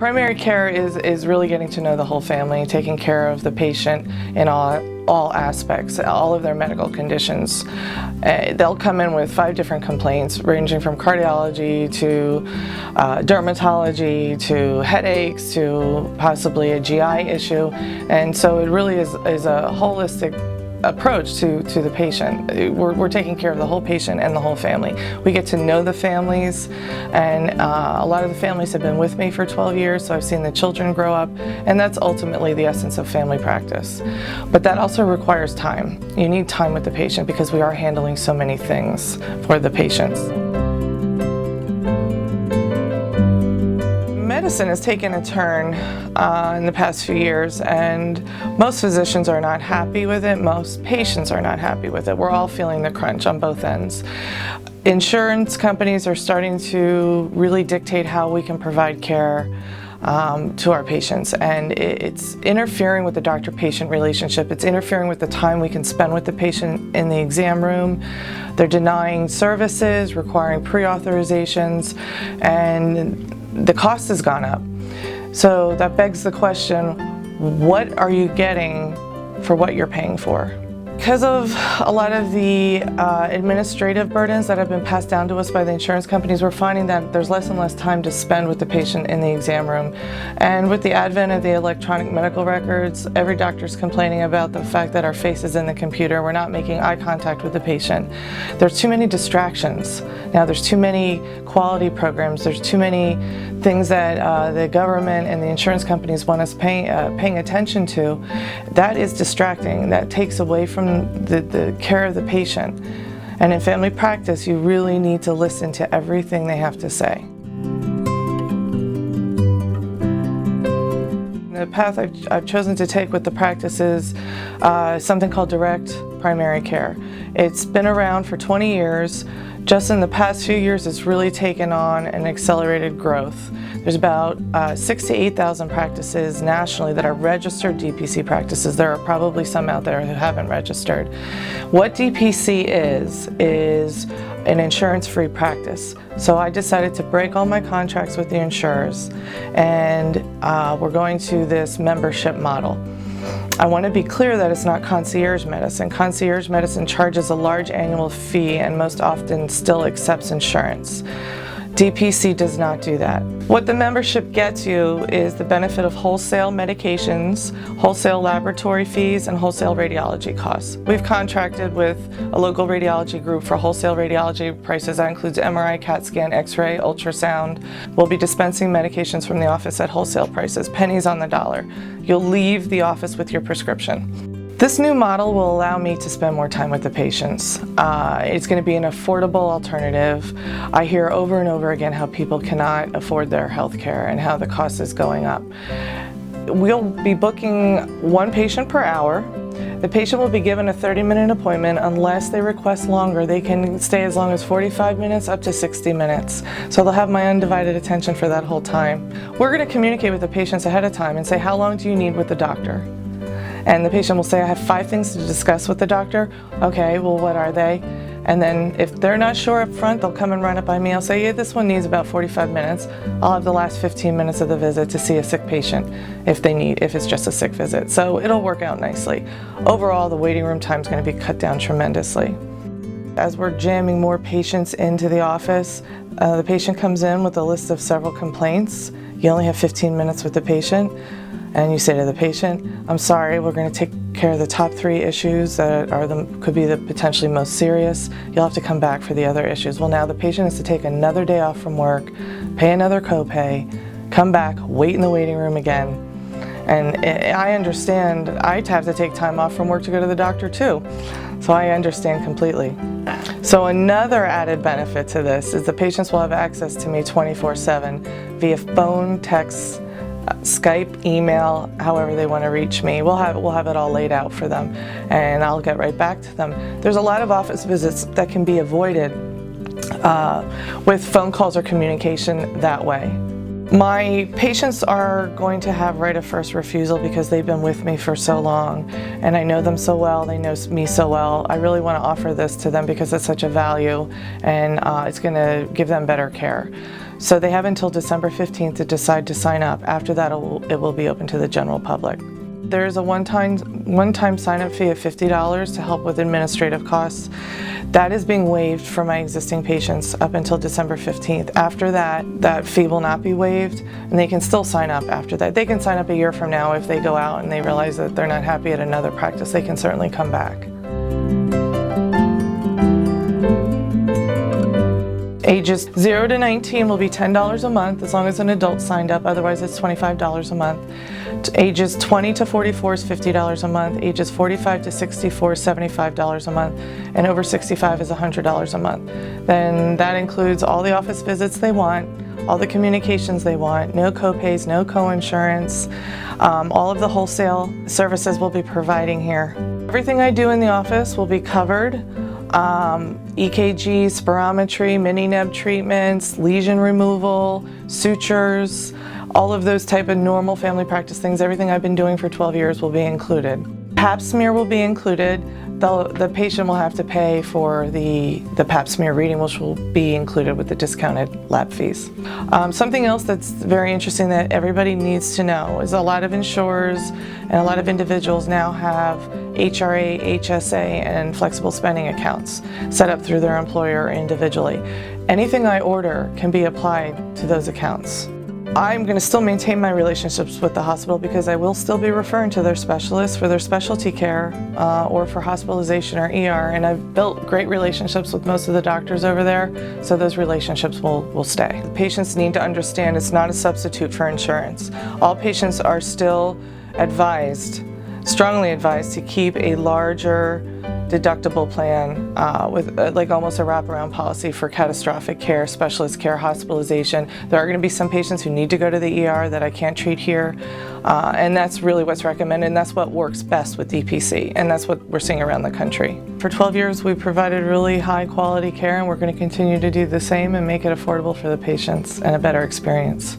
Primary care is really getting to know the whole family, taking care of the patient in all aspects, all of their medical conditions. They'll come in with 5 different complaints, ranging from cardiology to dermatology to headaches to possibly a GI issue. And so it really is a holistic approach to the patient. We're taking care of the whole patient and the whole family. We get to know the families, and a lot of the families have been with me for 12 years, so I've seen the children grow up, and that's ultimately the essence of family practice. But that also requires time. You need time with the patient because we are handling so many things for the patients. Medicine has taken a turn in the past few years, and most physicians are not happy with it. Most patients are not happy with it. We're all feeling the crunch on both ends. Insurance companies are starting to really dictate how we can provide care to our patients, and it's interfering with the doctor-patient relationship. It's interfering with the time we can spend with the patient in the exam room. They're denying services, requiring pre-authorizations, and the cost has gone up. So that begs the question, what are you getting for what you're paying for? Because of a lot of the administrative burdens that have been passed down to us by the insurance companies, we're finding that there's less and less time to spend with the patient in the exam room. And with the advent of the electronic medical records, every doctor's complaining about the fact that our face is in the computer. We're not making eye contact with the patient. There's too many distractions. Now there's too many quality programs. There's too many things that the government and the insurance companies want us paying attention to. That is distracting. That takes away from the care of the patient. And in family practice, you really need to listen to everything they have to say. The path I've chosen to take with the practice is something called direct primary care. It's been around for 20 years. Just in the past few years, it's really taken on an accelerated growth. There's about 6,000 to 8,000 practices nationally that are registered DPC practices. There are probably some out there who haven't registered. What DPC is an insurance-free practice. So I decided to break all my contracts with the insurers, and we're going to this membership model. I want to be clear that it's not concierge medicine. Concierge medicine charges a large annual fee and most often still accepts insurance. DPC does not do that. What the membership gets you is the benefit of wholesale medications, wholesale laboratory fees, and wholesale radiology costs. We've contracted with a local radiology group for wholesale radiology prices. That includes MRI, CAT scan, X-ray, ultrasound. We'll be dispensing medications from the office at wholesale prices, pennies on the dollar. You'll leave the office with your prescription. This new model will allow me to spend more time with the patients. It's going to be an affordable alternative. I hear over and over again how people cannot afford their health care and how the cost is going up. We'll be booking 1 patient per hour. The patient will be given a 30-minute appointment. Unless they request longer, they can stay as long as 45 minutes up to 60 minutes. So they'll have my undivided attention for that whole time. We're going to communicate with the patients ahead of time and say, how long do you need with the doctor? And the patient will say, I have 5 things to discuss with the doctor. Okay, well, what are they? And then if they're not sure up front, they'll come and run it by me. I'll say, yeah, this one needs about 45 minutes. I'll have the last 15 minutes of the visit to see a sick patient if it's just a sick visit. So it'll work out nicely. Overall, the waiting room time is going to be cut down tremendously. As we're jamming more patients into the office, the patient comes in with a list of several complaints. You only have 15 minutes with the patient. And you say to the patient, I'm sorry, we're going to take care of the top 3 issues that could be the potentially most serious. You'll have to come back for the other issues. Well, now the patient has to take another day off from work, pay another copay, come back, wait in the waiting room again. And I understand I'd have to take time off from work to go to the doctor too. So I understand completely. So another added benefit to this is the patients will have access to me 24/7 via phone, text, Skype, email, however they want to reach me. We'll have it all laid out for them, and I'll get right back to them. There's a lot of office visits that can be avoided with phone calls or communication that way. My patients are going to have right of first refusal because they've been with me for so long and I know them so well, they know me so well. I really want to offer this to them because it's such a value and it's going to give them better care. So they have until December 15th to decide to sign up. After that, it will be open to the general public. There is a one-time sign-up fee of $50 to help with administrative costs. That is being waived for my existing patients up until December 15th. After that, that fee will not be waived, and they can still sign up after that. They can sign up a year from now if they go out and they realize that they're not happy at another practice. They can certainly come back. Ages 0 to 19 will be $10 a month as long as an adult signed up, otherwise it's $25 a month. Ages 20 to 44 is $50 a month, ages 45 to 64 is $75 a month, and over 65 is $100 a month. Then that includes all the office visits they want, all the communications they want, no co-pays, no co-insurance, all of the wholesale services we'll be providing here. Everything I do in the office will be covered. EKG, spirometry, mini-neb treatments, lesion removal, sutures, all of those type of normal family practice things, everything I've been doing for 12 years will be included. Pap smear will be included. The patient will have to pay for the pap smear reading, which will be included with the discounted lab fees. Something else that's very interesting that everybody needs to know is a lot of insurers and a lot of individuals now have HRA, HSA, and flexible spending accounts set up through their employer individually. Anything I order can be applied to those accounts. I'm going to still maintain my relationships with the hospital because I will still be referring to their specialists for their specialty care or for hospitalization or ER, and I've built great relationships with most of the doctors over there, so those relationships will stay. The patients need to understand it's not a substitute for insurance. All patients are still advised, strongly advised, to keep a larger deductible plan with like almost a wraparound policy for catastrophic care, specialist care, hospitalization. There are going to be some patients who need to go to the ER that I can't treat here, and that's really what's recommended, and that's what works best with DPC, and that's what we're seeing around the country. For 12 years we've provided really high quality care, and we're going to continue to do the same and make it affordable for the patients and a better experience.